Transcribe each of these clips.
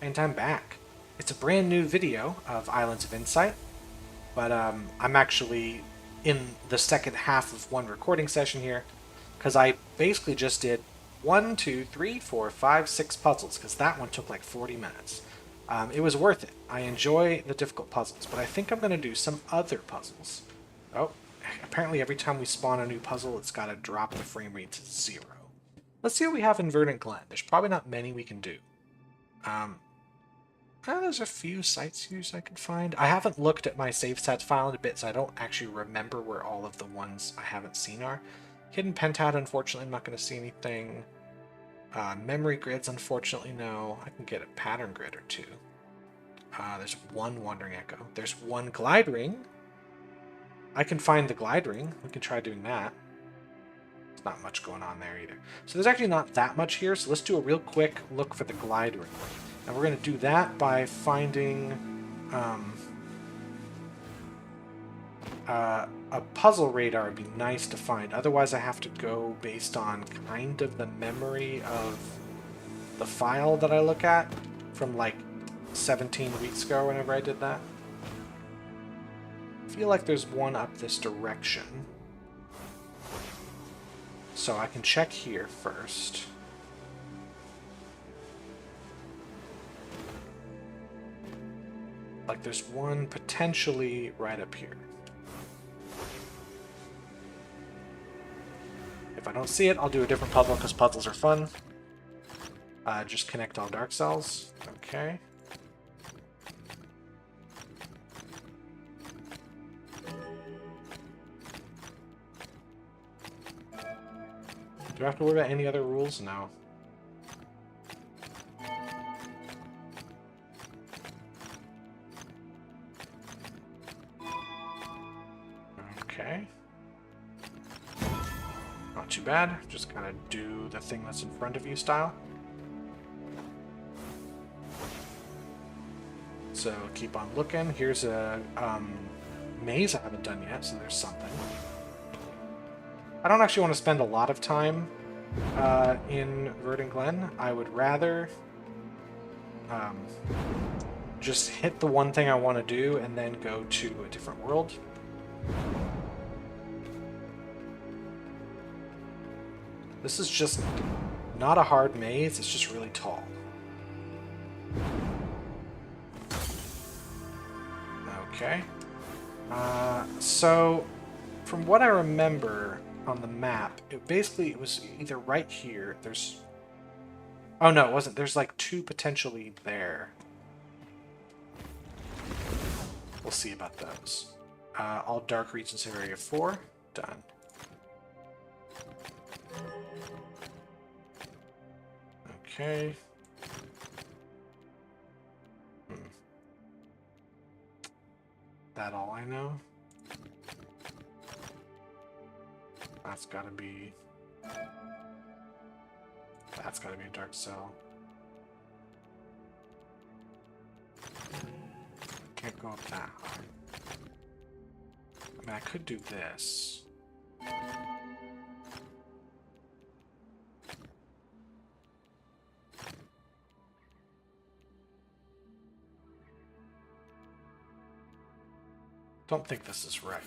And I'm back. It's a brand new video of Islands of Insight, but I'm actually in the second half of one recording session here because I basically just did 6 puzzles because that one took like 40 minutes. It was worth it. I enjoy the difficult puzzles, but I think I'm going to do some other puzzles. Oh, apparently every time we spawn a new puzzle, it's got to drop the frame rate to 0. Let's see what we have in Verdant Glen. There's probably not many we can do. There's a few sites here I could find. I haven't looked at my save stats file in a bit, so I don't actually remember where all of the ones I haven't seen are. Hidden Pentad, unfortunately, I'm not going to see anything. Memory grids, unfortunately, no. I can get a pattern grid or two. There's one Wandering Echo. There's one Glide Ring. I can find the Glide Ring. We can try doing that. There's not much going on there either. So there's actually not that much here, so let's do a real quick look for the Glide Ring. And we're going to do that by finding a puzzle radar would be nice to find. Otherwise, I have to go based on kind of the memory of the file that I look at from like 17 weeks ago whenever I did that. I feel like there's one up this direction. So I can check here first. Like there's one potentially right up here. If I don't see it, I'll do a different puzzle because puzzles are fun. Just connect all dark cells. Okay. Do I have to worry about any other rules? No. Okay. Not too bad. Just kind of do the thing that's in front of you style. So keep on looking. Here's a maze I haven't done yet, so there's something. I don't actually want to spend a lot of time in Verdant Glen. I would rather just hit the one thing I want to do and then go to a different world. This is just not a hard maze, it's just really tall. Okay. So, from what I remember on the map, it was either right here, there's... Oh no, it wasn't. There's like two potentially there. We'll see about those. All dark regions of Area 4. Done. Okay. That all I know? That's gotta be... That's gotta be a dark cell. Can't go up that high. I mean, I could do this. Don't think this is right.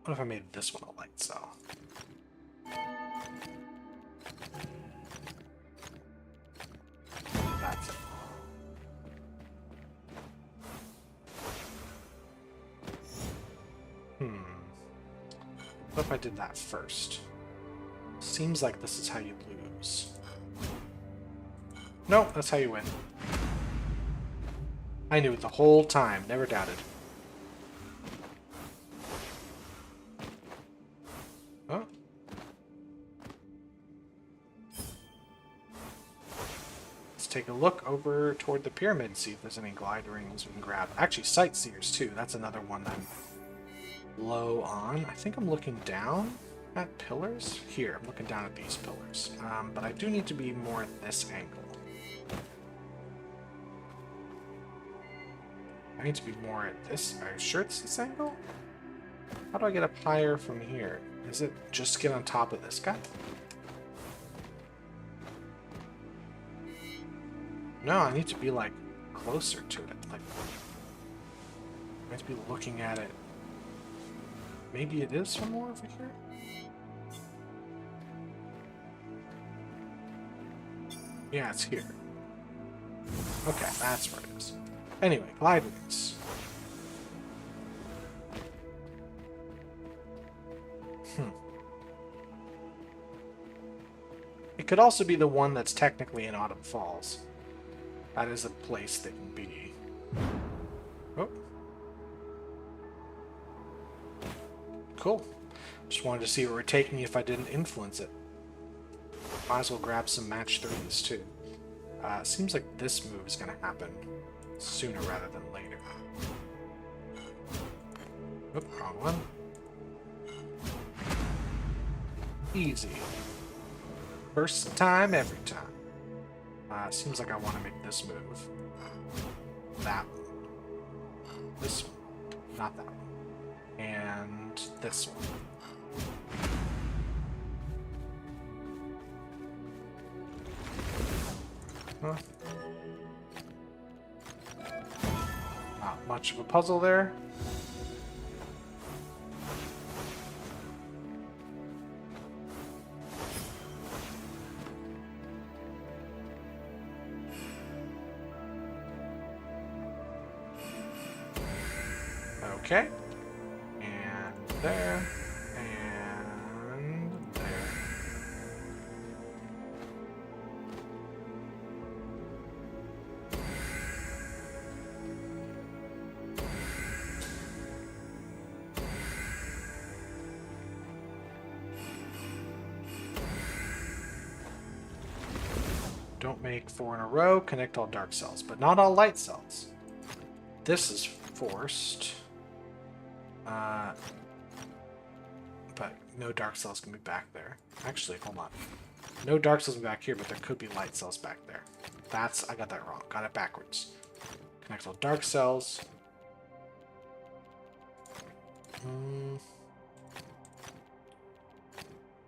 What if I made this one a light cell? That's it. What if I did that first? Seems like this is how you lose. Nope, that's how you win. I knew it the whole time, never doubted. Oh. Let's take a look over toward the pyramid and see if there's any glide rings we can grab. Actually, sightseers too. That's another one I'm low on. I think I'm looking down at pillars. Here, I'm looking down at these pillars. But I do need to be more at this angle. I need to be more at this. Are you sure it's this angle? How do I get up higher from here? Is it just get on top of this guy? No, I need to be, like, closer to it. Like, I have to be looking at it. Maybe it is somewhere over here? Yeah, it's here. Okay, that's where it is. Anyway, glide rings. It could also be the one that's technically in Autumn Falls. That is a place that can be. Oh. Cool. Just wanted to see where it would take me if I didn't influence it. Might as well grab some match 3s too. Seems like this move is going to happen sooner rather than later. Oop, wrong one. Easy. First time, every time. Seems like I want to make this move. That one. This one. Not that one. And this one. Huh. Not much of a puzzle there. Okay. And there. And there. Don't make 4 in a row. Connect all dark cells, but not all light cells. This is forced. But no dark cells can be back there. Actually, hold on. No dark cells back here, but there could be light cells back there. I got that wrong. Got it backwards. Connect all dark cells.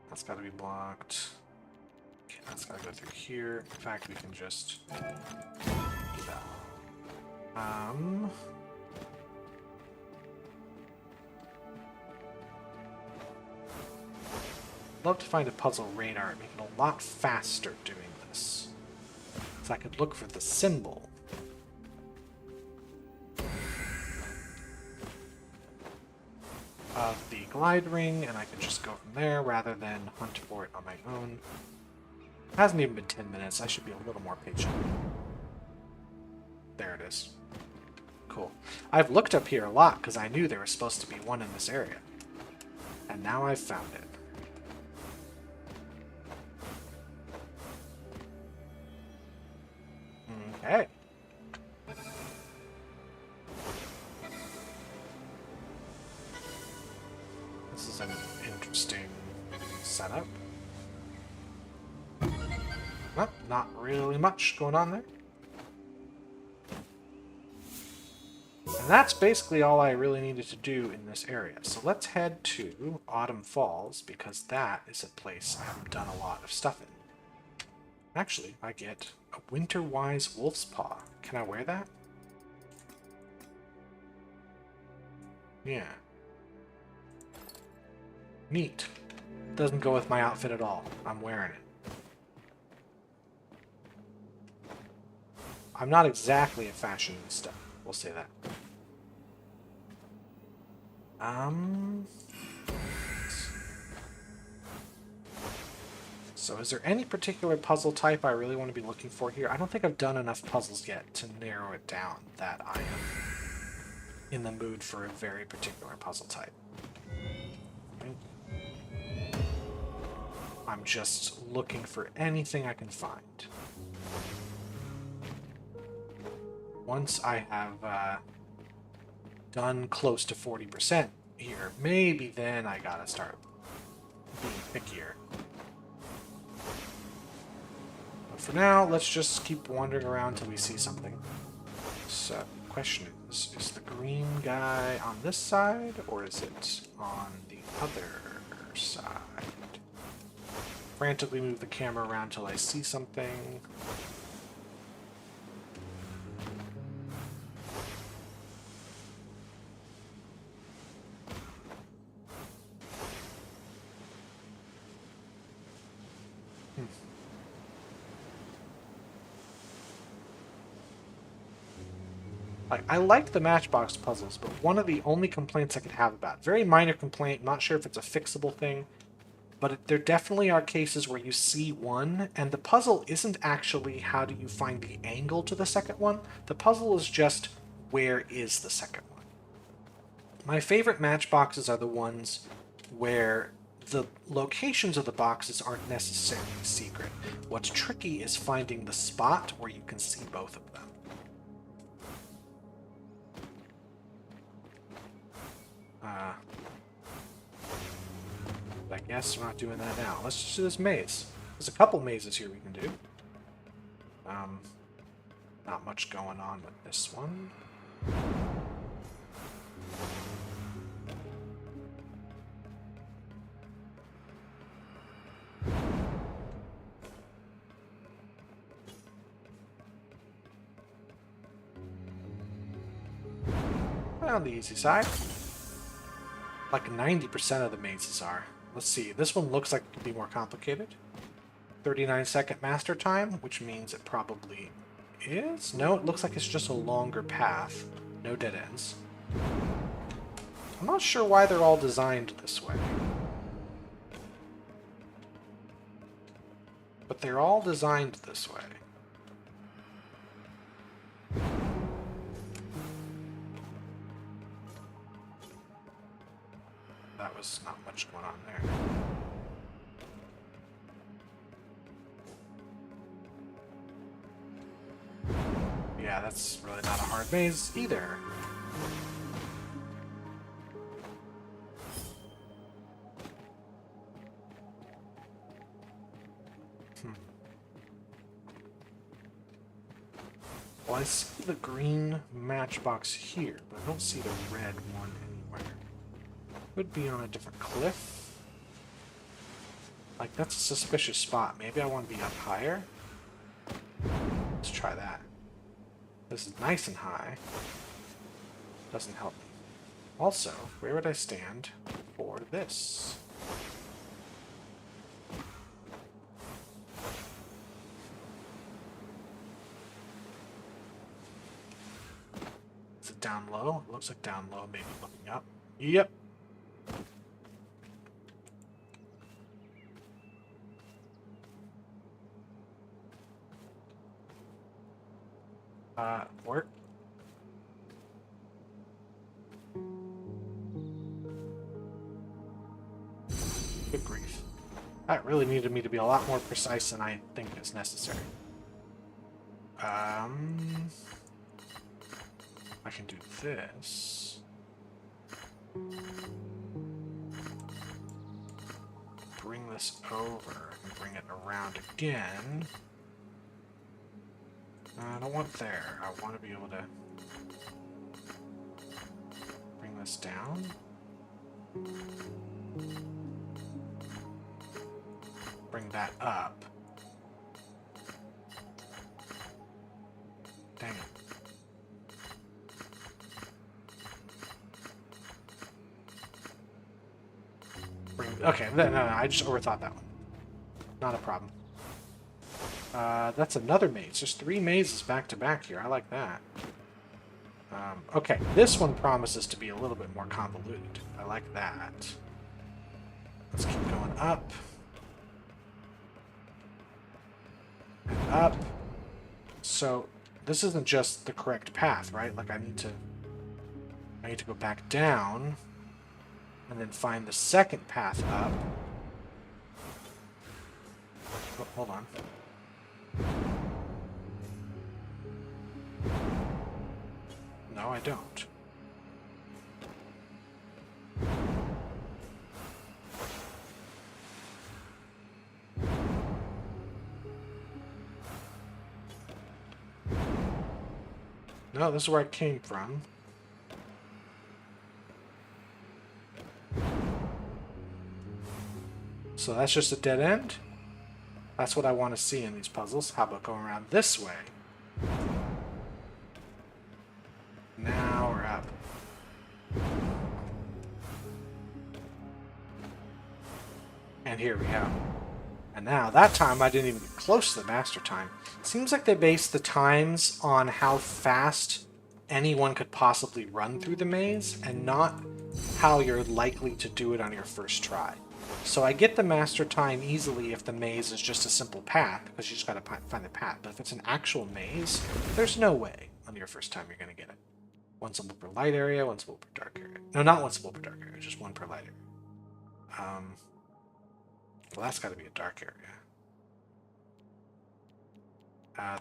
That's got to be blocked. Okay, that's got to go through here. In fact, we can just do that. Love to find a puzzle radar and make it a lot faster doing this. So I could look for the symbol. Of the glide ring, and I could just go from there rather than hunt for it on my own. It hasn't even been 10 minutes. I should be a little more patient. There it is. Cool. I've looked up here a lot because I knew there was supposed to be one in this area. And now I've found it. Okay. This is an interesting setup. Well, not really much going on there. And that's basically all I really needed to do in this area. So let's head to Autumn Falls, because that is a place I've done a lot of stuff in. Actually, I get a Winter-Wise Wolf's Paw. Can I wear that? Yeah. Neat. Doesn't go with my outfit at all. I'm wearing it. I'm not exactly a fashionista. We'll say that. So is there any particular puzzle type I really want to be looking for here? I don't think I've done enough puzzles yet to narrow it down that I am in the mood for a very particular puzzle type. I'm just looking for anything I can find. Once I have done close to 40% here, maybe then I gotta start being pickier. But for now, let's just keep wandering around till we see something. So, the question is the green guy on this side, or is it on the other side? Frantically move the camera around till I see something. Like, I like the Matchbox puzzles, but one of the only complaints I could have about, very minor complaint, not sure if it's a fixable thing, but there definitely are cases where you see one, and the puzzle isn't actually how do you find the angle to the second one. The puzzle is just where is the second one. My favorite matchboxes are the ones where the locations of the boxes aren't necessarily secret. What's tricky is finding the spot where you can see both of them. I guess we're not doing that now. Let's just do this maze. There's a couple mazes here we can do. Not much going on with this one. On the easy side. Like 90% of the mazes are. Let's see, this one looks like it could be more complicated. 39-second master time, which means it probably is? No, it looks like it's just a longer path. No dead ends. I'm not sure why they're all designed this way. But they're all designed this way. That was not much going on there. Yeah, that's really not a hard maze either. Well, I see the green matchbox here, but I don't see the red one anywhere. Could be on a different cliff. Like, that's a suspicious spot. Maybe I want to be up higher. Let's try that. This is nice and high. Doesn't help me. Also, where would I stand for this? Is it down low? It looks like down low, maybe looking up. Yep. Work. Good grief. That really needed me to be a lot more precise than I think is necessary. I can do this. Bring this over and bring it around again. I don't want there. I want to be able to bring this down. Bring that up. Dang it. Okay, no, I just overthought that one. Not a problem. That's another maze. There's 3 mazes back to back here. I like that. Okay, this one promises to be a little bit more convoluted. I like that. Let's keep going up. And up. So, this isn't just the correct path, right? Like, I need to go back down and then find the second path up. Oh, hold on. No, I don't. No, this is where I came from. So that's just a dead end? That's what I want to see in these puzzles. How about going around this way? Now we're up. And here we go. And now, that time I didn't even get close to the master time. Seems like they base the times on how fast anyone could possibly run through the maze and not how you're likely to do it on your first try. So I get the master time easily if the maze is just a simple path, because you just gotta find the path. But if it's an actual maze, there's no way on your first time you're gonna get it. One symbol per light area, one symbol per dark area. No, not one symbol per dark area, just one per light area. Well, that's gotta be a dark area.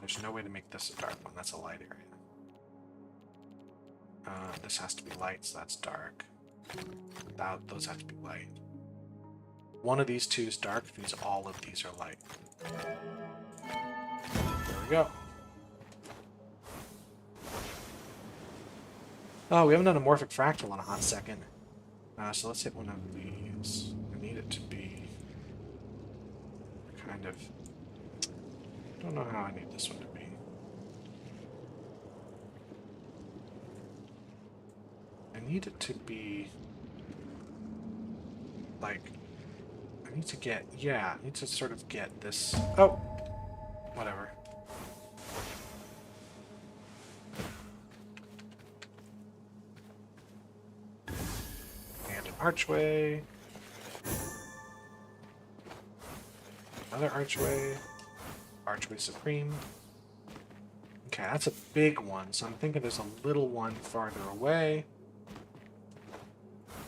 There's no way to make this a dark one, that's a light area. This has to be light, so that's dark. Those have to be light. One of these two is dark, which means all of these are light. There we go. Oh, we haven't done a morphic fractal in a hot second. So let's hit one of these. I need it to be kind of... I don't know how I need this one to be. I need it to be... like... I need to get... yeah, I need to sort of get this... oh! Whatever. And an archway. Another archway. Archway Supreme. Okay, that's a big one, so I'm thinking there's a little one farther away.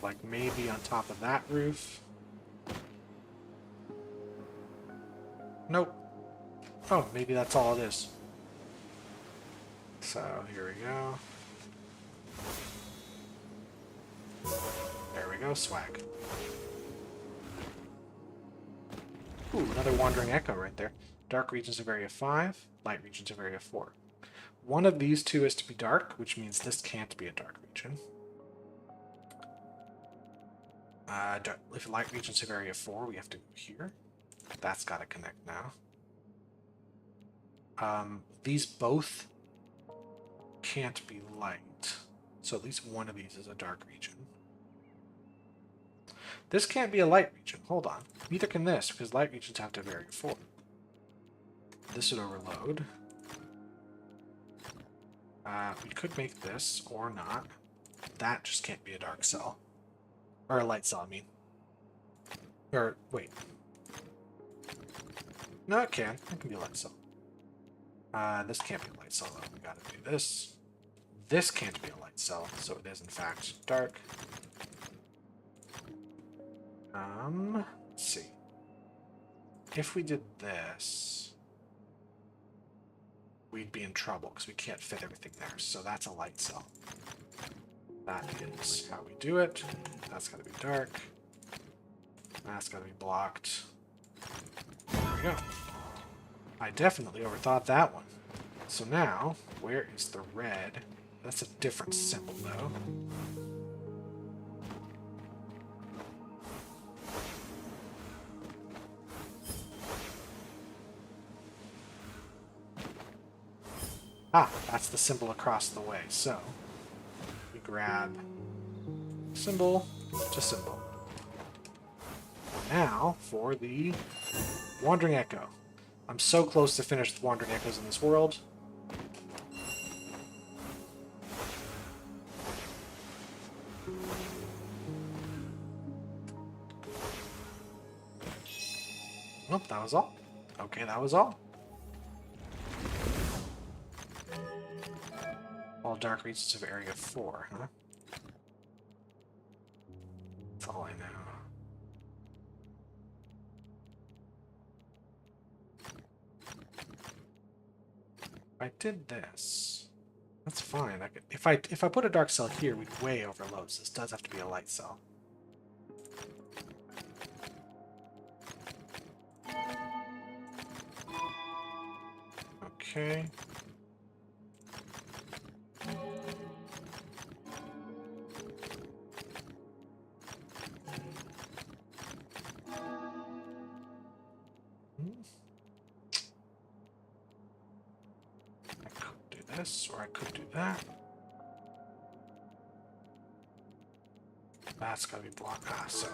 Like maybe on top of that roof. Nope. Oh, maybe that's all it is. So, here we go. There we go, swag. Ooh, another Wandering Echo right there. Dark regions of area 5, light regions of area 4. One of these two is to be dark, which means this can't be a dark region. If light regions of area 4, we have to go here. That's got to connect now. These both can't be light. So at least one of these is a dark region. This can't be a light region. Hold on. Neither can this, because light regions have to have area 4. This would overload. We could make this, or not. That just can't be a dark cell. Or a light cell, I mean. Or, wait. No, it can. It can be a light cell. This can't be a light cell, though. We gotta do this. This can't be a light cell, so it is, in fact, dark. Let's see. If we did this, we'd be in trouble, because we can't fit everything there, so that's a light cell. That is how we do it. That's gotta be dark. That's gotta be blocked. There we go. I definitely overthought that one. So now, where is the red? That's a different symbol, though. Ah, that's the symbol across the way. So, we grab symbol to symbol. Now, for the Wandering Echo. I'm so close to finish the Wandering Echoes in this world. Nope, that was all. Okay, that was all. All dark regions of area 4, huh? That's all I know. If I did this, that's fine. I could, if I put a dark cell here, we'd way overload. So this does have to be a light cell. Okay. This, or I could do that. That's gotta be blocked. Ah, so.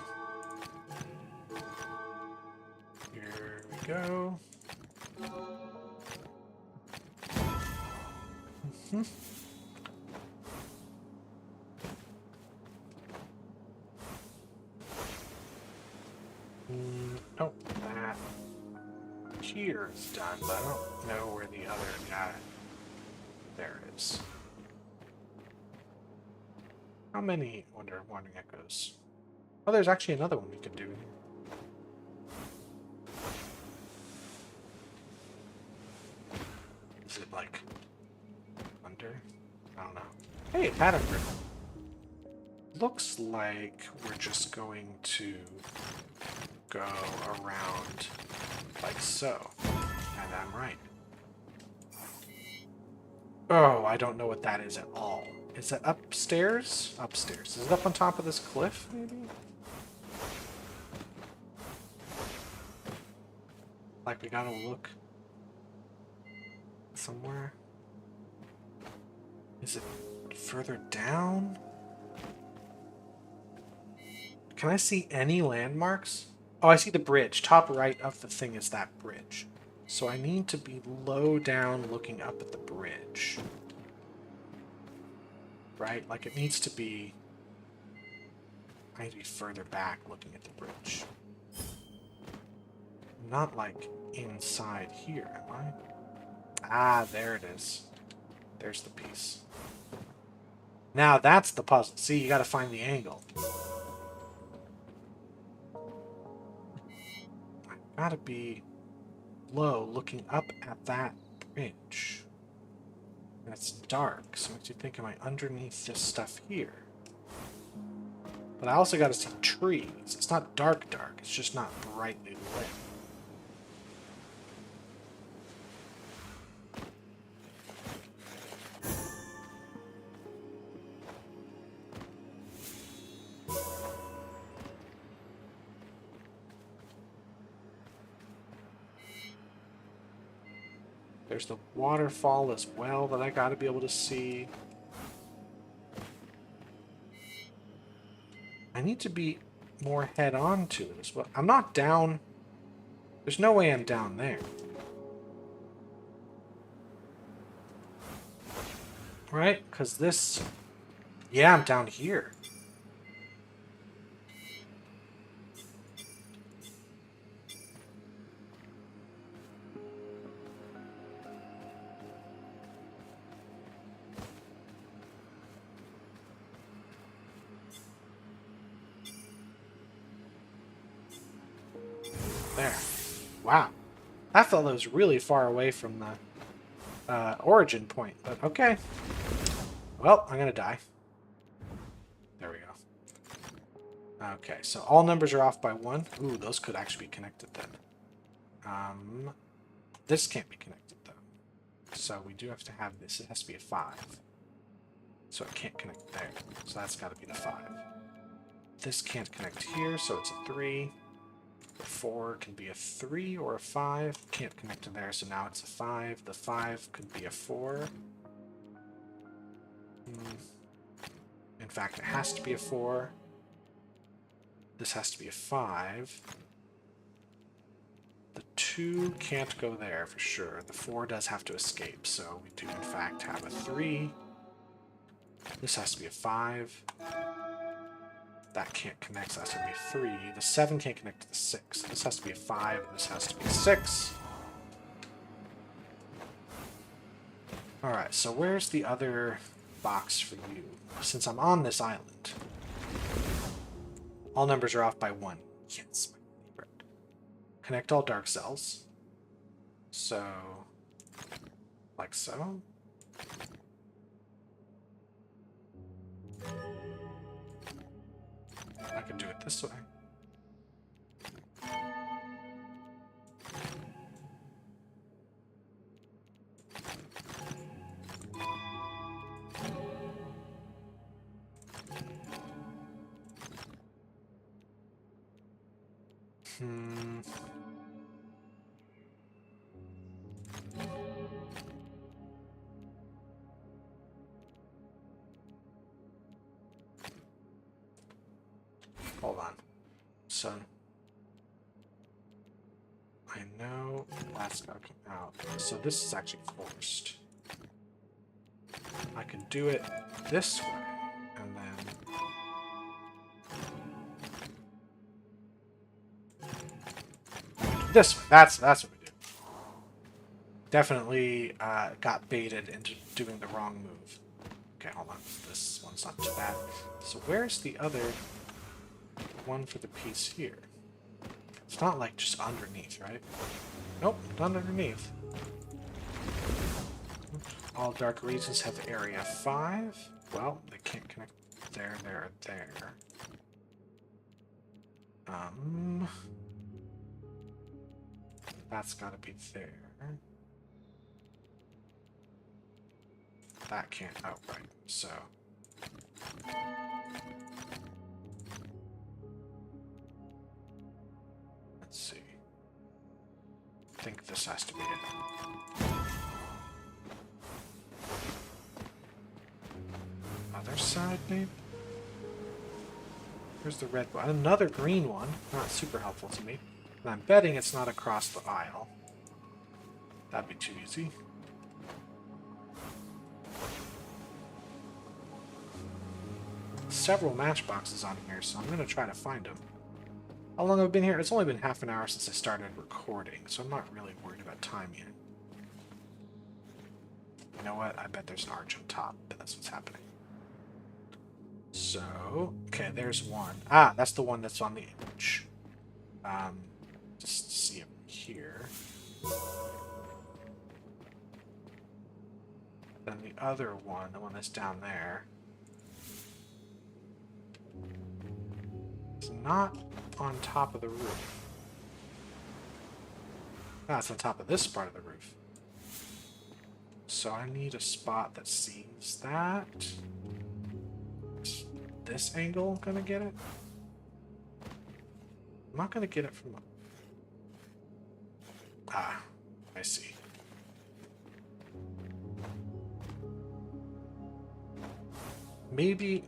Here we go. here is done, but I don't know where the other guy... There it is. How many wandering echoes? Oh, there's actually another one we could do. Is it like under? I don't know. Hey, pattern grid. Looks like we're just going to go around like so. And I'm right. Oh, I don't know what that is at all. Is it upstairs? Upstairs. Is it up on top of this cliff, maybe? Like we gotta look somewhere. Is it further down? Can I see any landmarks? Oh, I see the bridge. Top right of the thing is that bridge. So I need to be low down looking up at the bridge. Right? Like it needs to be... I need to be further back looking at the bridge. Not like inside here, am I? Ah, there it is. There's the piece. Now that's the puzzle. See, you gotta find the angle. I gotta be low looking up at that bridge. And it's dark, so it makes you think, am I underneath this stuff here? But I also gotta see trees. It's not dark, it's just not brightly lit. There's the waterfall as well that I gotta be able to see. I need to be more head-on to it as well. I'm not down... There's no way I'm down there. Right? Because this... Yeah, I'm down here. There. Wow. I thought that was really far away from the origin point, but okay. Well, I'm gonna die. There we go. Okay, so all numbers are off by 1. Ooh, those could actually be connected then. This can't be connected though. So we do have to have this. It has to be a 5. So it can't connect there. So that's got to be the 5. This can't connect here, so it's a 3. The 4 can be a 3 or a 5. Can't connect to there, so now it's a 5. The 5 could be a 4. In fact, it has to be a 4. This has to be a 5. The 2 can't go there for sure. The 4 does have to escape, so we do in fact have a 3. This has to be a 5. That can't connect, so that's going to be a 3. The 7 can't connect to the 6. This has to be a 5, and this has to be a 6. Alright, so where's the other box for you? Since I'm on this island. All numbers are off by 1. Yes, my favorite. Connect all dark cells. So, like so. I can do it this way. Hold on. So, I know that's gotta come out. So this is actually forced. I can do it this way, and then this way. That's what we do. Definitely got baited into doing the wrong move. Okay, hold on. This one's not too bad. So where's the other one for the piece here? It's not like just underneath, right? Nope, not underneath. All dark regions have area 5. Well, they can't connect there, there, there. That's gotta be there. That can't. Oh, right. So. Let's see. I think this has to be it. Other side, maybe? Here's the red one. Another green one. Not super helpful to me. And I'm betting it's not across the aisle. That'd be too easy. Several matchboxes on here, so I'm going to try to find them. How long have I been here? It's only been half an hour since I started recording, so I'm not really worried about time yet. You know what? I bet there's an arch on top, but that's what's happening. So, okay, there's one. Ah, that's the one that's on the image. Just see it here. Then the other one, the one that's down there, is not on top of the roof. Ah, it's on top of this part of the roof. So I need a spot that sees that. Is this angle gonna get it? I'm not gonna get it from... Ah, I see. Maybe...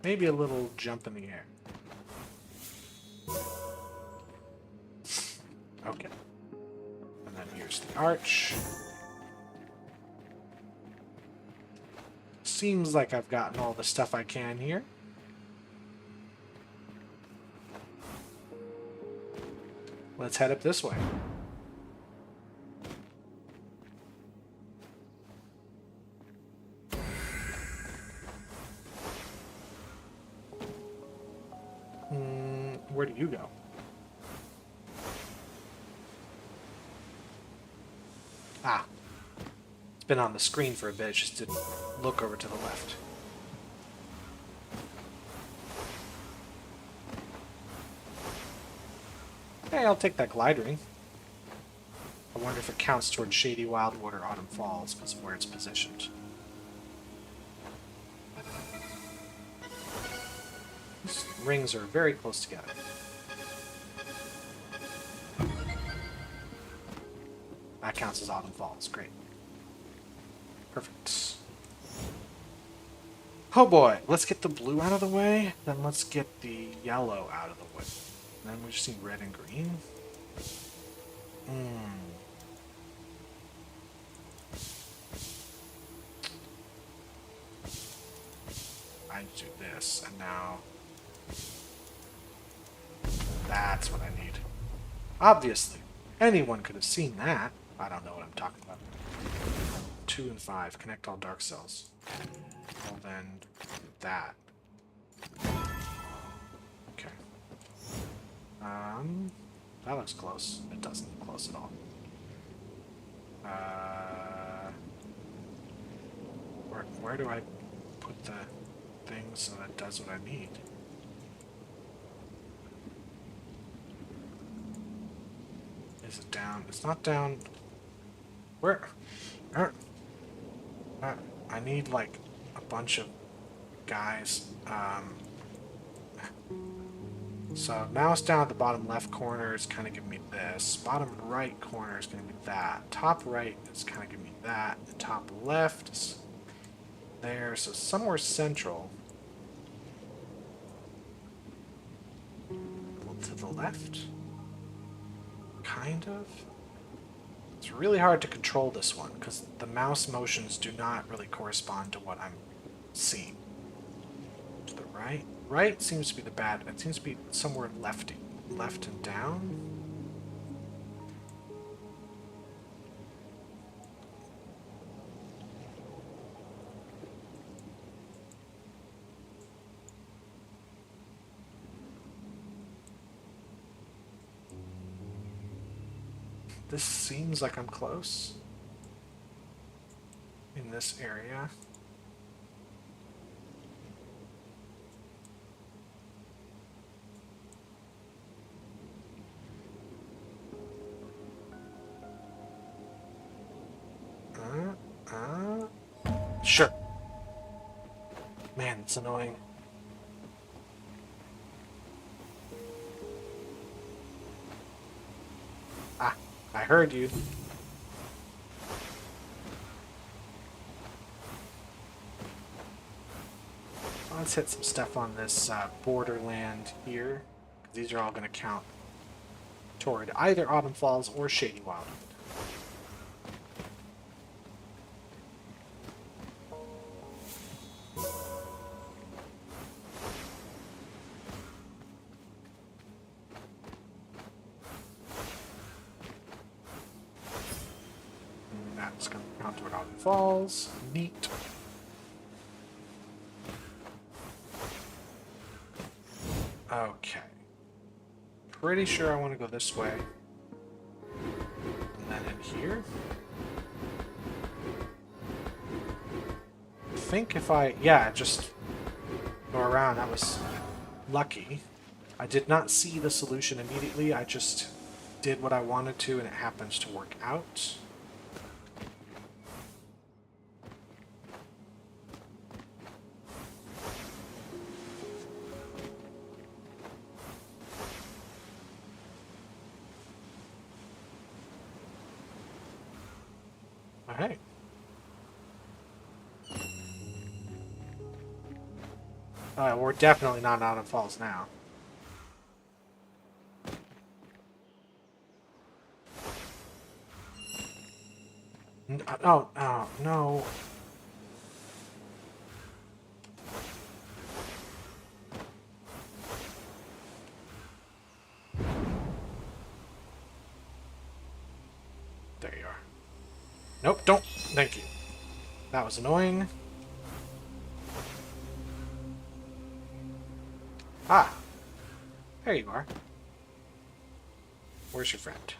Maybe a little jump in the air. Okay. And then here's the arch. Seems like I've gotten all the stuff I can here. Let's head up this way. Where do you go? Ah. It's been on the screen for a bit, it just didn't look over to the left. Hey, I'll take that glide ring. I wonder if it counts towards Shady Wildwood or Autumn Falls, because of where it's positioned. These rings are very close together. That counts as Autumn Falls. Great. Perfect. Oh boy, let's get the blue out of the way, then let's get the yellow out of the way. And then we just need red and green. I do this, and now that's what I need. Obviously, anyone could have seen that. I don't know what I'm talking about. 2 and 5, connect all dark cells. Well then, that. Okay. That looks close. It doesn't look close at all. Where do I put the thing so that it does what I need? Is it down? It's not down. Where? I need like a bunch of guys. So mouse down at the bottom left corner is kind of giving me this. Bottom right corner is going to be that. Top right is kind of giving me that. The top left is there. So somewhere central. To the left. Kind of. It's really hard to control this one because the mouse motions do not really correspond to what I'm seeing. To the right. Right seems to be the bad. It seems to be somewhere lefty. left and down. This seems like I'm close in this area. Sure. Man, it's annoying. Ah, I heard you. Let's hit some stuff on this borderland here. These are all going to count toward either Autumn Falls or Shady Wildwood. And that's going to count toward Autumn Falls. Neat. Okay. Pretty sure I want to go this way. And then in here. I think if I... yeah, just go around. That was lucky. I did not see the solution immediately. I just did what I wanted to, and it happens to work out. Alright. We're definitely not out of Falls now. Oh, no. There you are. Nope, don't. Thank you. That was annoying. Ah. There you are. Where's your friend?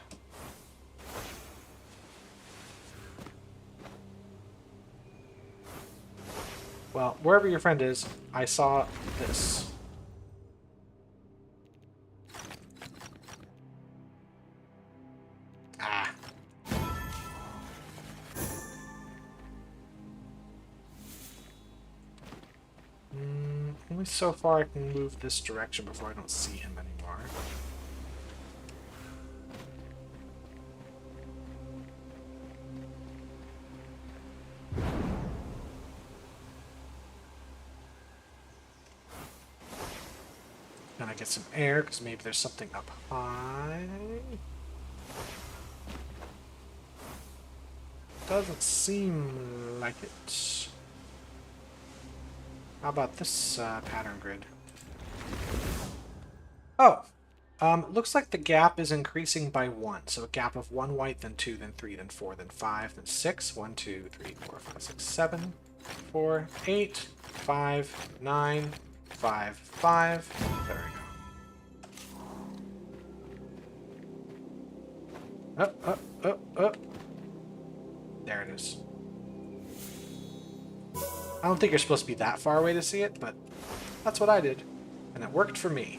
Well, wherever your friend is, I saw this. Ah. Only so far I can move this direction before I don't see him anymore. Gonna get some air, because maybe there's something up high. Doesn't seem like it. How about this pattern grid? Oh! Looks like the gap is increasing by 1. So a gap of 1 white, then 2, then 3, then 4, then 5, then 6. 1, 2, 3, 4, 5, 6, 7, 4, 8, 5, 9, 5, 5. There we go. Up. There it is. I don't think you're supposed to be that far away to see it, but that's what I did. And it worked for me.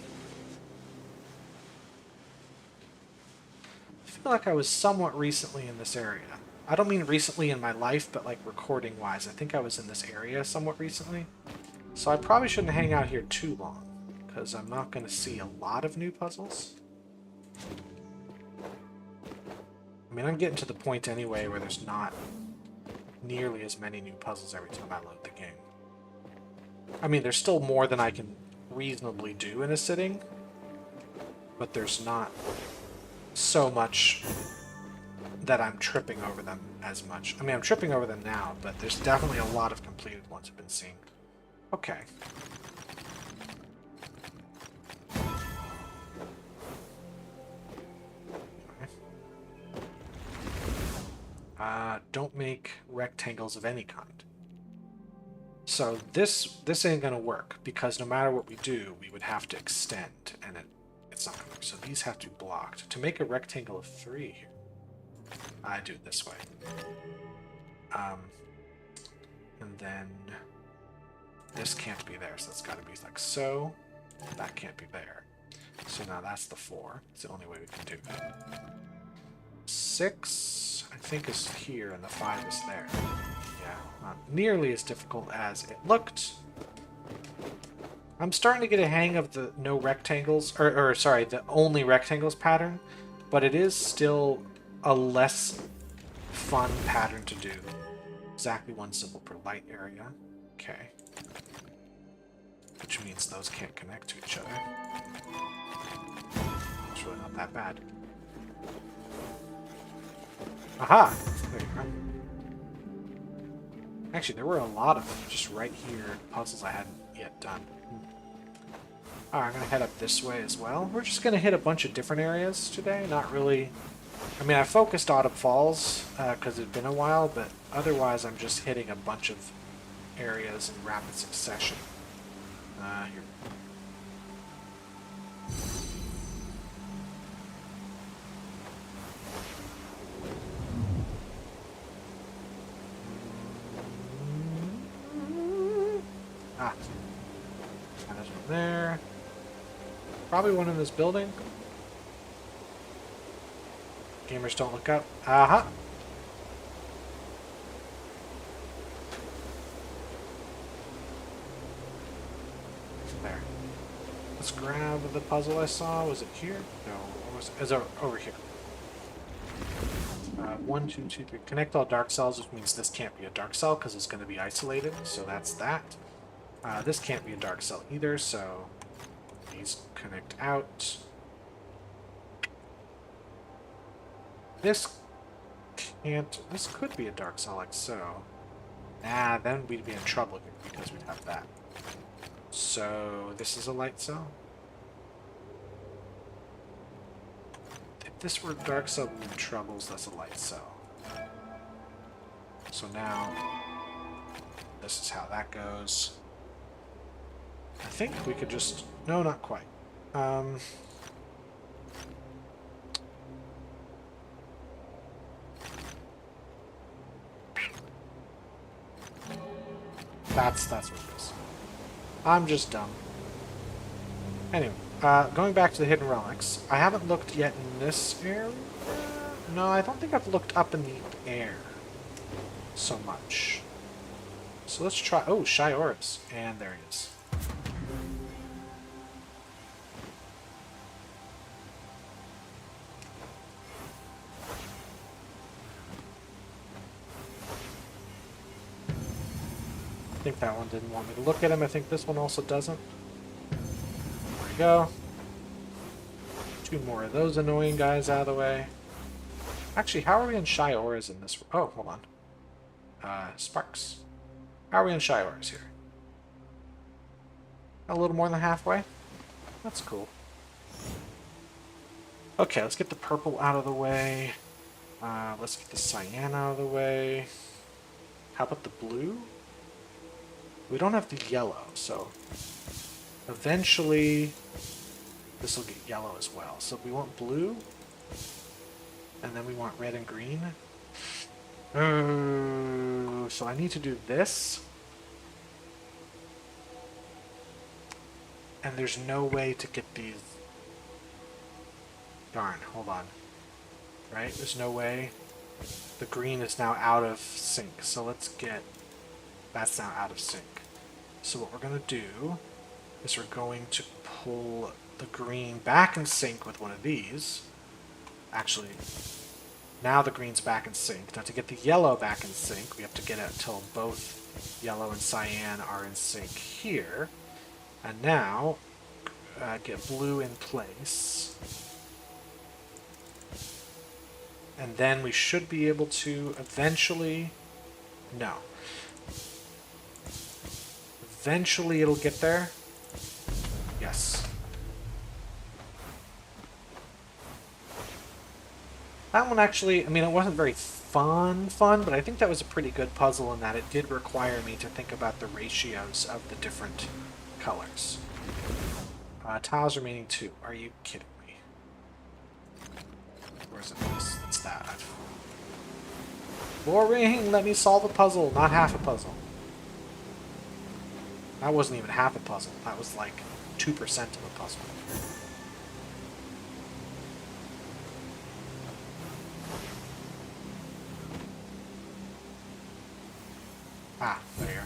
I feel like I was somewhat recently in this area. I don't mean recently in my life, but like recording-wise. I think I was in this area somewhat recently. So I probably shouldn't hang out here too long, because I'm not going to see a lot of new puzzles. I mean, I'm getting to the point anyway where there's not nearly as many new puzzles every time I load the game. I mean, there's still more than I can reasonably do in a sitting, but there's not so much that I'm tripping over them as much. I mean, I'm tripping over them now, but there's definitely a lot of completed ones I've been seeing. Okay. don't make rectangles of any kind. So this ain't gonna work, because no matter what we do, we would have to extend, and it's not gonna work. So these have to be blocked. To make a rectangle of 3 here, I do it this way. And then this can't be there, so it's gotta be like so. That can't be there. So now that's the 4. It's the only way we can do it. 6, I think, is here, and the 5 is there. Yeah, not nearly as difficult as it looked. I'm starting to get a hang of the no rectangles, or sorry, the only rectangles pattern, but it is still a less fun pattern to do. Exactly 1 symbol per light area. Okay. Which means those can't connect to each other. It's really not that bad. Aha! There you go. Actually, there were a lot of them just right here, puzzles I hadn't yet done. Alright, I'm going to head up this way as well. We're just going to hit a bunch of different areas today, not really... I mean, I focused Autumn Falls, because it's been a while, but otherwise I'm just hitting a bunch of areas in rapid succession. Here. Ah. And there's one there. Probably one in this building. Gamers don't look up. Aha! There. Let's grab the puzzle I saw. Was it here? No. Is it over here? 1, 2, 2, 3. Connect all dark cells, which means this can't be a dark cell because it's going to be isolated. So that's that. This can't be a dark cell either, so these connect out. This can't... This could be a dark cell like so. Nah, then we'd be in trouble because we'd have that. So this is a light cell. If this were a dark cell, we'd be in trouble, so that's a light cell. So now, this is how that goes. I think we could just... No, not quite. That's what it is. I'm just dumb. Anyway, going back to the hidden relics, I haven't looked yet in this area. No, I don't think I've looked up in the air so much. So let's try... Oh, Shy Orbs. And there he is. I think that one didn't want me to look at him. I think this one also doesn't. There we go. 2 more of those annoying guys out of the way. Actually, how are we in Shy Auras in this? Oh, hold on. Sparks. How are we in Shy Auras here? A little more than halfway? That's cool. Okay, let's get the purple out of the way. Let's get the cyan out of the way. How about the blue? We don't have the yellow, so eventually this will get yellow as well. So we want blue, and then we want red and green. So I need to do this. And there's no way to get these. Darn, hold on. Right? There's no way. The green is now out of sync. So let's get... That's now out of sync. So what we're going to do is we're going to pull the green back in sync with one of these. Actually, now the green's back in sync. Now to get the yellow back in sync, we have to get it until both yellow and cyan are in sync here. And now, get blue in place. And then we should be able to eventually... No. Eventually it'll get there. Yes. That one actually, I mean, it wasn't very fun, but I think that was a pretty good puzzle in that it did require me to think about the ratios of the different colors. Tiles remaining 2. Are you kidding me? Where's it? It's that. Boring! Let me solve a puzzle, not half a puzzle. That wasn't even half a puzzle. That was like 2% of a puzzle. Ah, there.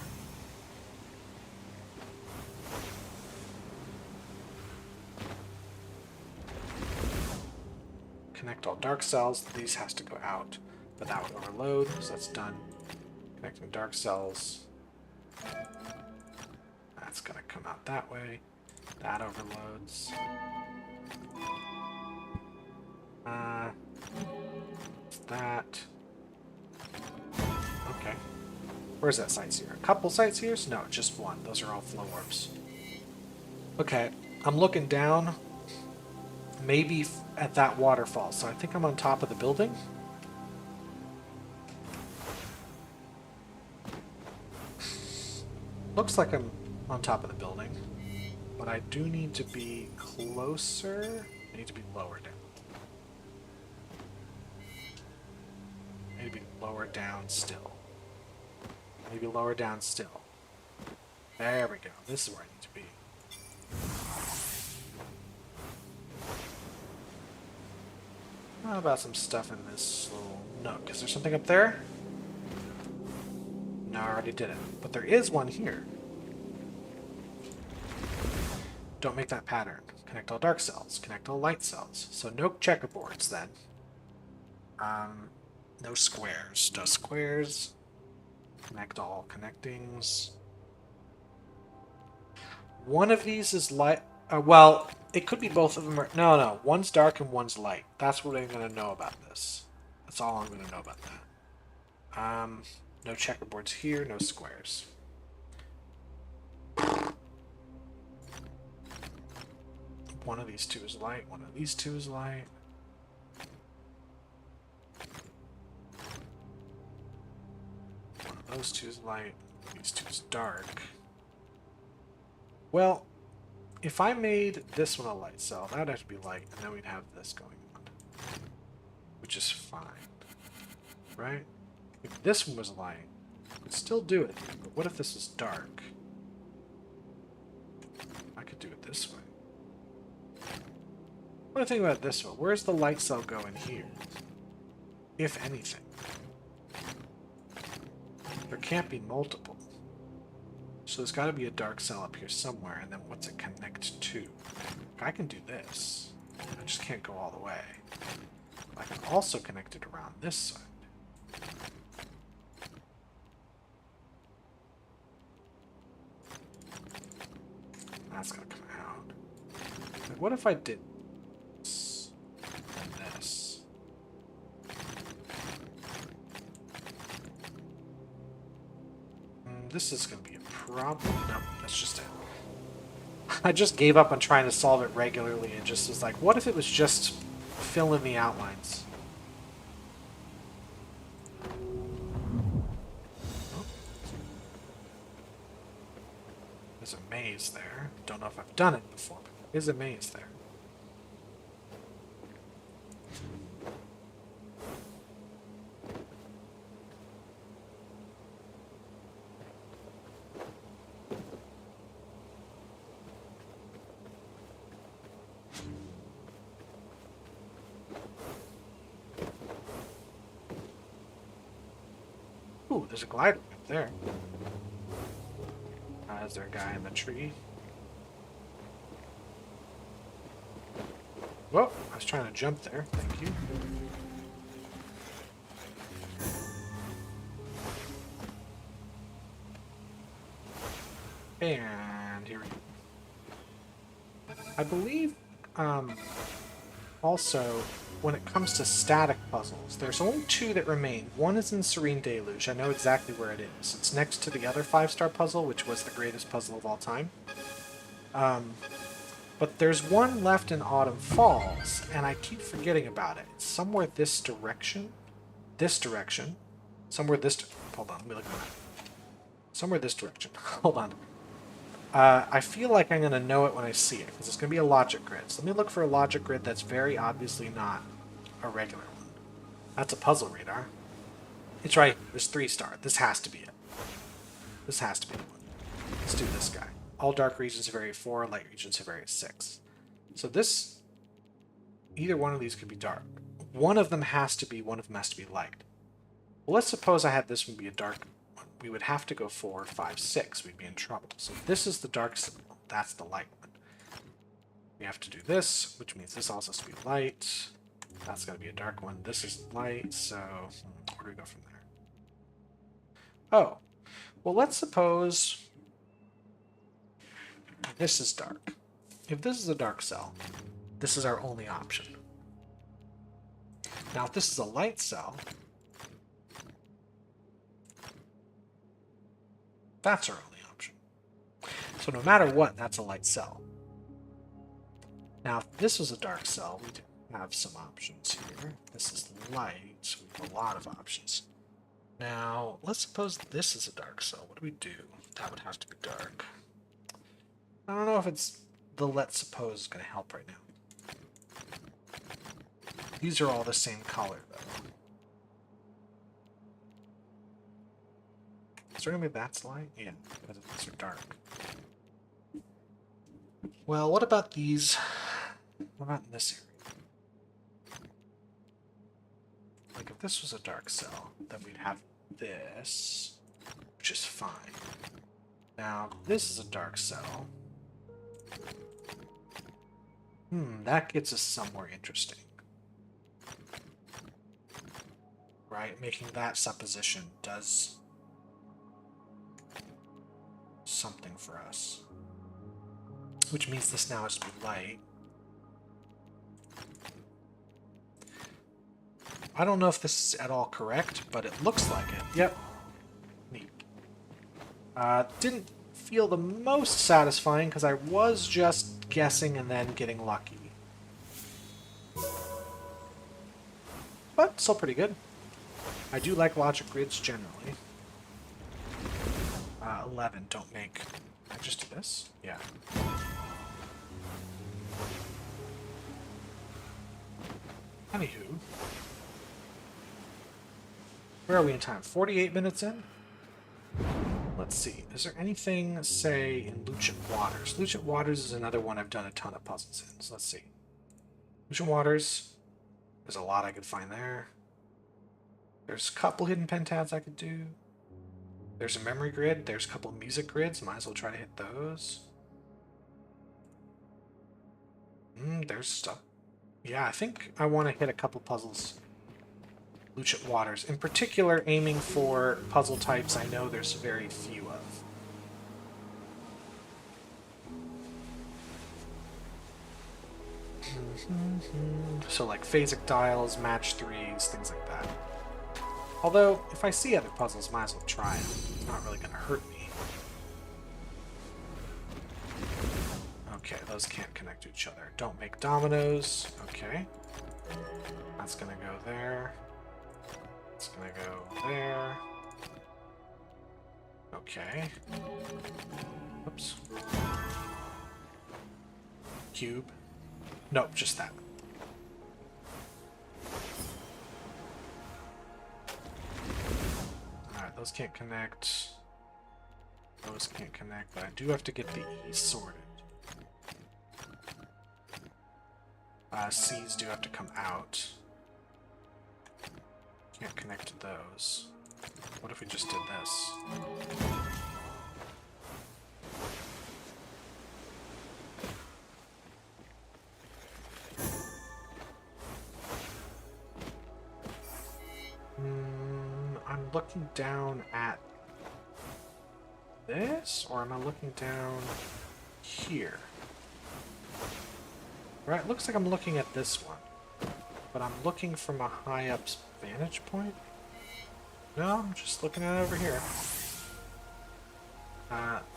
Connect all dark cells. These has to go out, but that would overload, so that's done. Connecting dark cells. That's gonna come out that way. That overloads. That. Okay. Where's that sight seer? A couple sight seers? No, just one. Those are all flow orbs. Okay, I'm looking down. Maybe at that waterfall. So I think I'm on top of the building. Looks like I'm on top of the building. But I do need to be closer. I need to be lower down. I need to be lower down still. Maybe lower down still. There we go. This is where I need to be. How about some stuff in this little nook? Is there something up there? No, I already did it. But there is one here. Don't make that pattern. Connect all dark cells. Connect all light cells. So no checkerboards then. No squares. No squares. Connect all connectings. One of these is light. Well, it could be both of them. No. One's dark and one's light. That's what I'm going to know about this. That's all I'm going to know about that. No checkerboards here. No squares. One of these two is light. One of these two is light. One of those two is light. These two is dark. Well, if I made this one a light cell, that would have to be light, and then we'd have this going on. Which is fine. Right? If this one was light, I could still do it. But what if this was dark? I could do it this way. What do you think about this one? Where's the light cell go in here? If anything. There can't be multiple. So there's got to be a dark cell up here somewhere, and then what's it connect to? I can do this. I just can't go all the way. I can also connect it around this side. That's going to come out. Like, what if I did this and this? This is going to be a problem. No, that's just it. I just gave up on trying to solve it regularly and just was like, what if it was just fill in the outlines? Oh. There's a maze there. Don't know if I've done it before, but there is a maze there. Ooh, there's a glider up there. Is there a guy in the tree? Whoa, I was trying to jump there. Thank you. And here we go. I believe, also, when it comes to static puzzles, there's only 2 that remain. One is in Serene Deluge. I know exactly where it is. It's next to the other 5-star puzzle, which was the greatest puzzle of all time. But there's one left in Autumn Falls, and I keep forgetting about it. It's somewhere this direction. This direction. Somewhere this... Hold on, let me look at that. Somewhere this direction. Hold on. I feel like I'm going to know it when I see it, because it's going to be a logic grid. So let me look for a logic grid that's very obviously not a regular one. That's a puzzle radar. It's right. There's 3-star. This has to be it. This has to be the one. Let's do this guy. All dark regions are area 4, light regions are area 6. So this... Either one of these could be dark. One of them has to be, one of them has to be light. Well, let's suppose I had this one be a dark one. We would have to go 4, 5, 6. We'd be in trouble. So this is the dark signal. That's the light one. We have to do this, which means this also has to be light. That's got to be a dark one. This is light, so where do we go from there? Oh, well, let's suppose this is dark. If this is a dark cell, this is our only option. Now, if this is a light cell, that's our only option. So no matter what, that's a light cell. Now, if this was a dark cell, we do have some options here. This is light, so we have a lot of options. Now, let's suppose this is a dark cell. What do we do? That would have to be dark. I don't know if it's the let's suppose is going to help right now. These are all the same color, though. Is there going to be that's light? Yeah, because these are dark. Well, what about these? What about in this area? Like, if this was a dark cell, then we'd have this, which is fine. Now, this is a dark cell. That gets us somewhere interesting. Right? Making that supposition does something for us. Which means this now has to be light. I don't know if this is at all correct, but it looks like it. Yep. Neat. Didn't feel the most satisfying because I was just guessing and then getting lucky. But still pretty good. I do like logic grids generally. 11, don't make... Can I just do this? Yeah. Anywho. Where are we in time? 48 minutes in? Let's see. Is there anything, say, in Lucent Waters? Lucent Waters is another one I've done a ton of puzzles in. So let's see. Lucent Waters. There's a lot I could find there. There's a couple hidden pentads I could do. There's a memory grid. There's a couple music grids. Might as well try to hit those. There's stuff. Yeah, I think I want to hit a couple puzzles. Lucent Waters. In particular, aiming for puzzle types I know there's very few of. So like phasic dials, match threes, things like that. Although, if I see other puzzles, might as well try them. It's not really going to hurt me. Okay, those can't connect to each other. Don't make dominoes. Okay. That's going to go there. It's going to go there. Okay. Oops. Cube. Nope, just that. Alright, those can't connect. Those can't connect, but I do have to get the E's sorted. C's do have to come out. Can't connect to those. What if we just did this? I'm looking down at this, or am I looking down here? Right, looks like I'm looking at this one, but I'm looking from a high up vantage point? No, I'm just looking at it over here.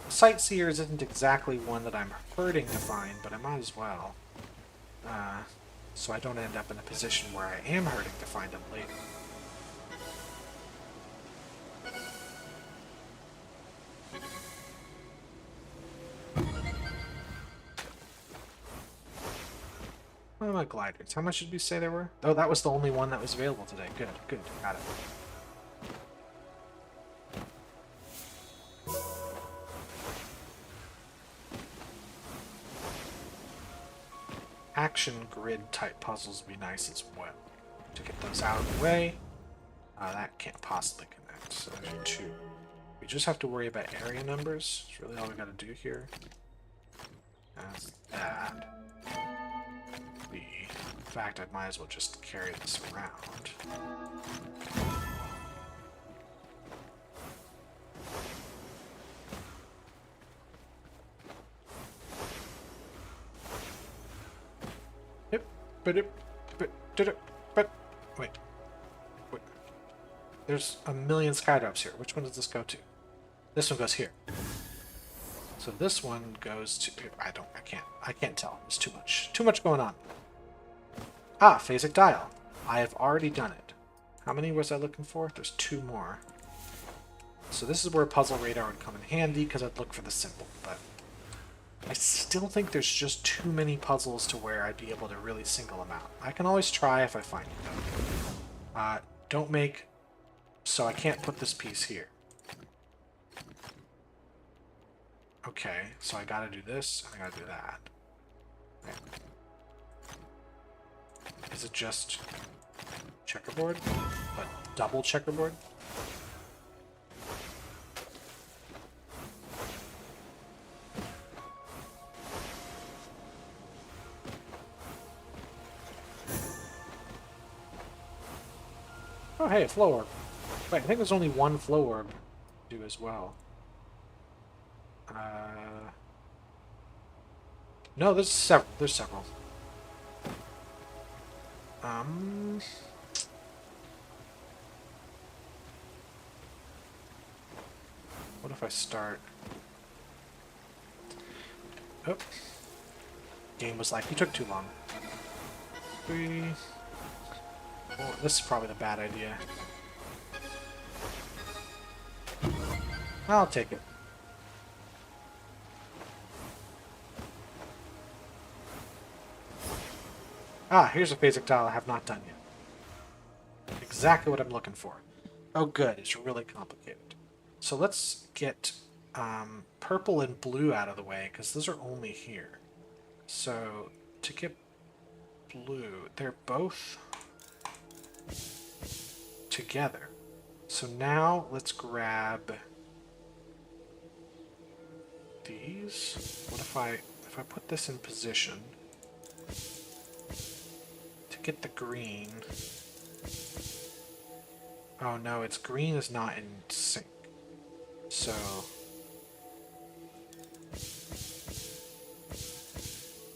Sightseers isn't exactly one that I'm hurting to find, but I might as well. So I don't end up in a position where I am hurting to find them later. What about gliders? How much did we say there were? Oh, that was the only one that was available today. Good, good. Got it. Action grid type puzzles would be nice as well. To get those out of the way. That can't possibly connect, so there's two. We just have to worry about area numbers. That's really all we gotta do here. That's that. In fact, I might as well just carry this around. Yep, but wait. There's a million skydrops here. Which one does this go to? This one goes here. So this one goes to... I can't tell. There's too much. Too much going on. Ah, phasic dial. I have already done it. How many was I looking for? There's two more. So this is where puzzle radar would come in handy, because I'd look for the symbol, but I still think there's just too many puzzles to where I'd be able to really single them out. I can always try if I find it, though. Don't make... So I can't put this piece here. Okay, so I gotta do this, and I gotta do that. Right. Is it just checkerboard? But double checkerboard? Oh, hey, a flow orb. Wait, I think there's only one flow orb to do as well. No, there's several. There's several. What if I start... Oh. Game was like, you took too long. Oh, this is probably the bad idea. I'll take it. Ah, here's a phasic dial I have not done yet. Exactly what I'm looking for. Oh good, it's really complicated. So let's get purple and blue out of the way, because those are only here. So, to get blue, they're both together. So now let's grab these. What if I put this in position to get the green? Oh no, its green is not in sync. So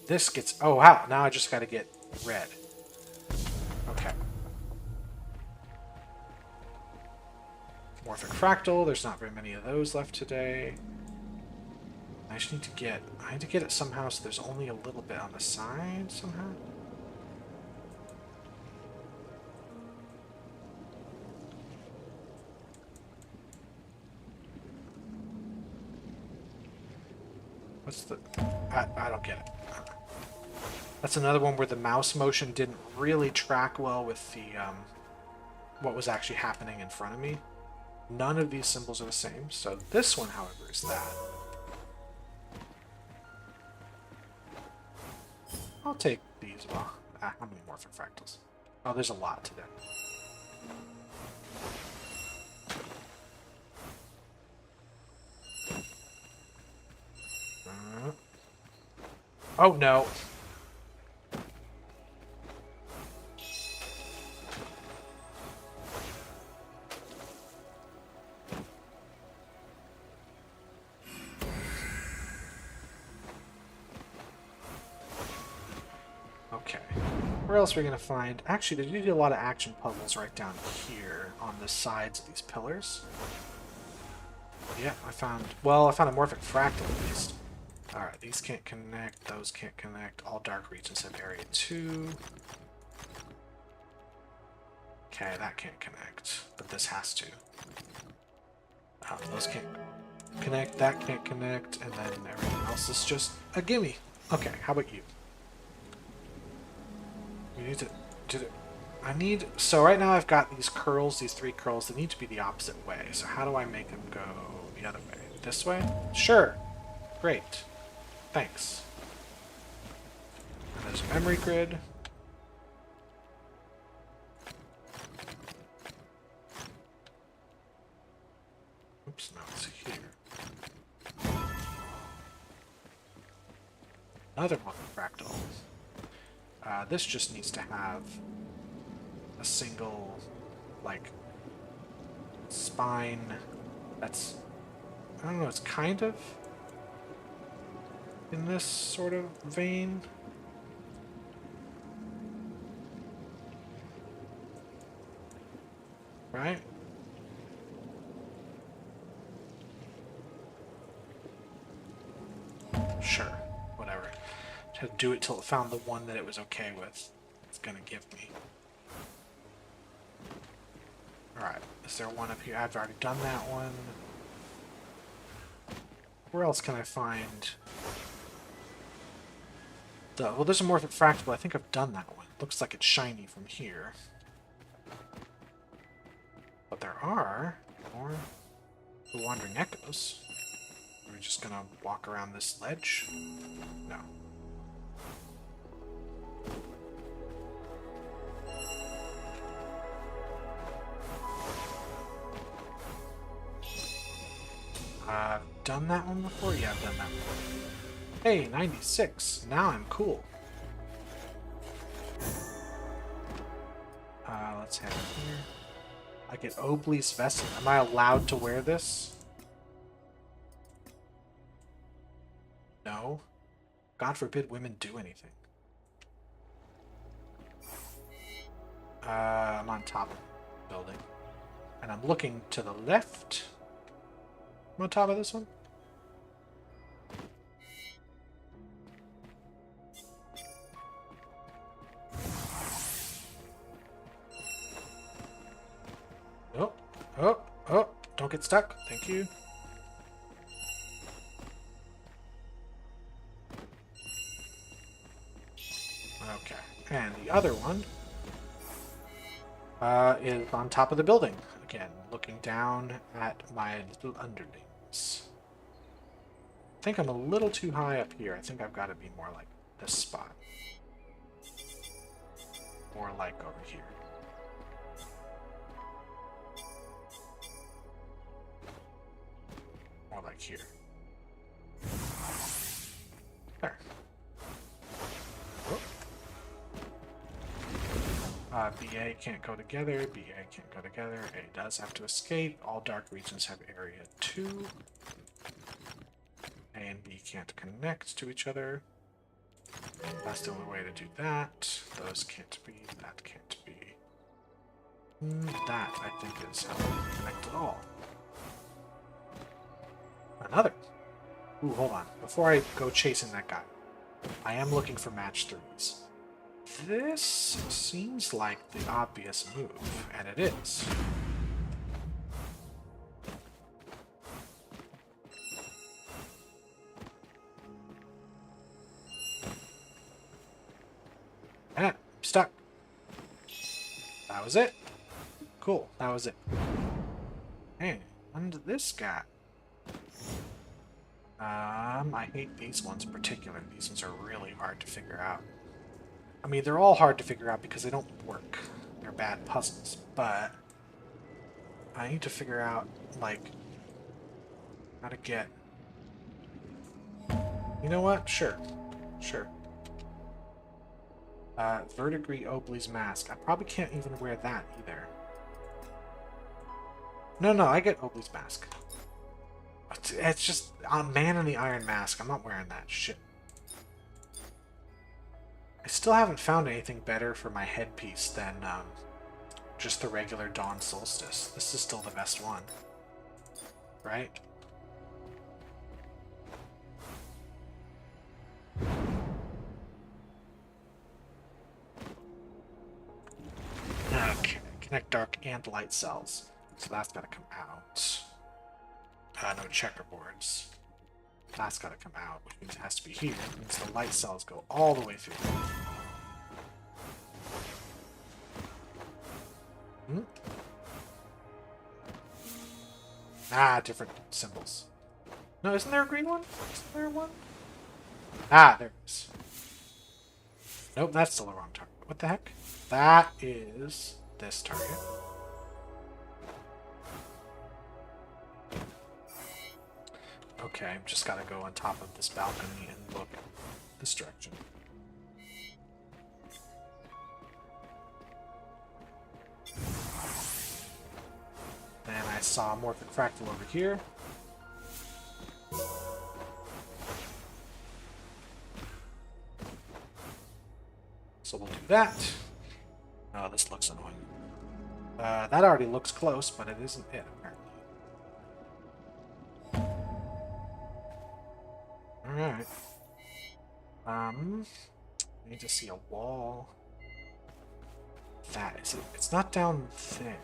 this gets... Oh wow, now I just gotta get red. Okay. Morphic Fractal, there's not very many of those left today. I just need to get... I need to get it somehow so there's only a little bit on the side somehow. What's the... I don't get it. That's another one where the mouse motion didn't really track well with the, what was actually happening in front of me. None of these symbols are the same, so this one, however, is that. I'll take these. Well, how many morphic fractals? Oh, there's a lot today. Oh no. Okay. Where else are we going to find... Actually, there's usually a lot of action puzzles right down here on the sides of these pillars. Yeah, I found a morphic fractal at least. Alright, these can't connect, those can't connect. All dark regions have area 2. Okay, that can't connect, but this has to. Those can't connect, that can't connect, and then everything else is just a gimme. Okay, how about you? We need to do it. So right now I've got these curls, these 3 curls, that need to be the opposite way. So how do I make them go the other way? This way? Sure. Great. Thanks. And there's a memory grid. Oops, no, it's here. Another one with fractal. This just needs to have a single, like, spine that's, I don't know, it's kind of in this sort of vein. Right? Sure. Whatever. To do it till it found the one that it was okay with. It's gonna give me. Alright. Is there one up here? I've already done that one. Where else can I find... Well, there's a morphic fractal. I think I've done that one. Looks like it's shiny from here. But there are more the Wandering Echoes. Are we just gonna walk around this ledge? No. I've done that one before? Yeah, I've done that one. Hey, 96. Now I'm cool. Let's head in here. I get Obley's vest. Am I allowed to wear this? No. God forbid women do anything. I'm on top of the building. And I'm looking to the left. I'm on top of this one. Oh, don't get stuck. Thank you. Okay, and the other one is on top of the building. Again, looking down at my little underlings. I think I'm a little too high up here. I think I've got to be more like this spot. More like over here. More like here. There. Oh. BA can't go together. BA can't go together. A does have to escape. All dark regions have area 2. A and B can't connect to each other. That's the only way to do that. Those can't be. That can't be. That, I think, is how they connect at all. Another. Ooh, hold on. Before I go chasing that guy, I am looking for match 3s. This seems like the obvious move, and it is. Ah, I'm stuck. That was it. Cool, that was it. Hey, and this guy. I hate these ones in particular. These ones are really hard to figure out. I mean, they're all hard to figure out because they don't work. They're bad puzzles, but I need to figure out, like, how to get... You know what? Sure. Sure. Verdigris Obley's mask. I probably can't even wear that either. No, I get Obley's mask. It's just a Man in the Iron Mask. I'm not wearing that shit. I still haven't found anything better for my headpiece than just the regular Dawn Solstice. This is still the best one. right? Okay, connect dark and light cells. So that's got to come out. No checkerboards. That's got to come out, which means it has to be here. It means the light cells go all the way through. Hmm? Ah, different symbols. No, isn't there a green one? Isn't there one? Ah, there it is. Nope, that's still the wrong target. What the heck? That is this target. Okay, I've just got to go on top of this balcony and look this direction. And I saw Morphic Fractal over here. So we'll do that. Oh, this looks annoying. That already looks close, but it isn't it, apparently. Alright. I need to see a wall. That is it. It's not down there.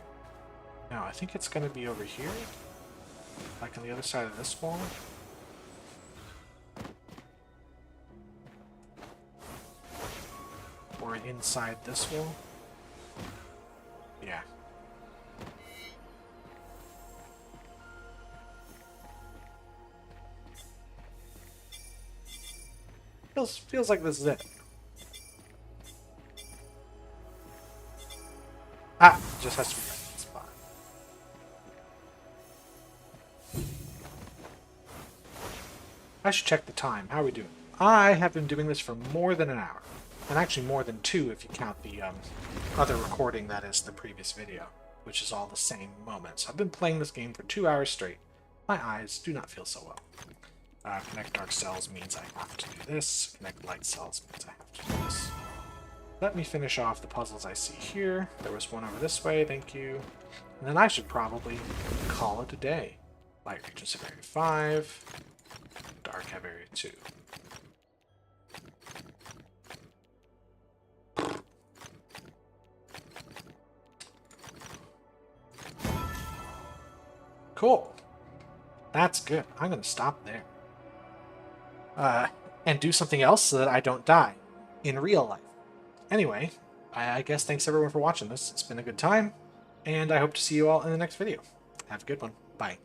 No, I think it's going to be over here. Like on the other side of this wall. Or inside this wall. Yeah. Feels like this is it. Ah, just has to be right in the spot. I should check the time. How are we doing? I have been doing this for more than an hour. And actually more than 2 if you count the other recording that is the previous video, which is all the same moments. I've been playing this game for 2 hours straight. My eyes do not feel so well. Connect dark cells means I have to do this. Connect light cells means I have to do this. Let me finish off the puzzles I see here. There was one over this way, thank you. And then I should probably call it a day. Light regions of Area 5, dark have Area 2. Cool. That's good. I'm going to stop there. And do something else so that I don't die in real life. Anyway, I guess thanks everyone for watching this. It's been a good time, and I hope to see you all in the next video. Have a good one. Bye.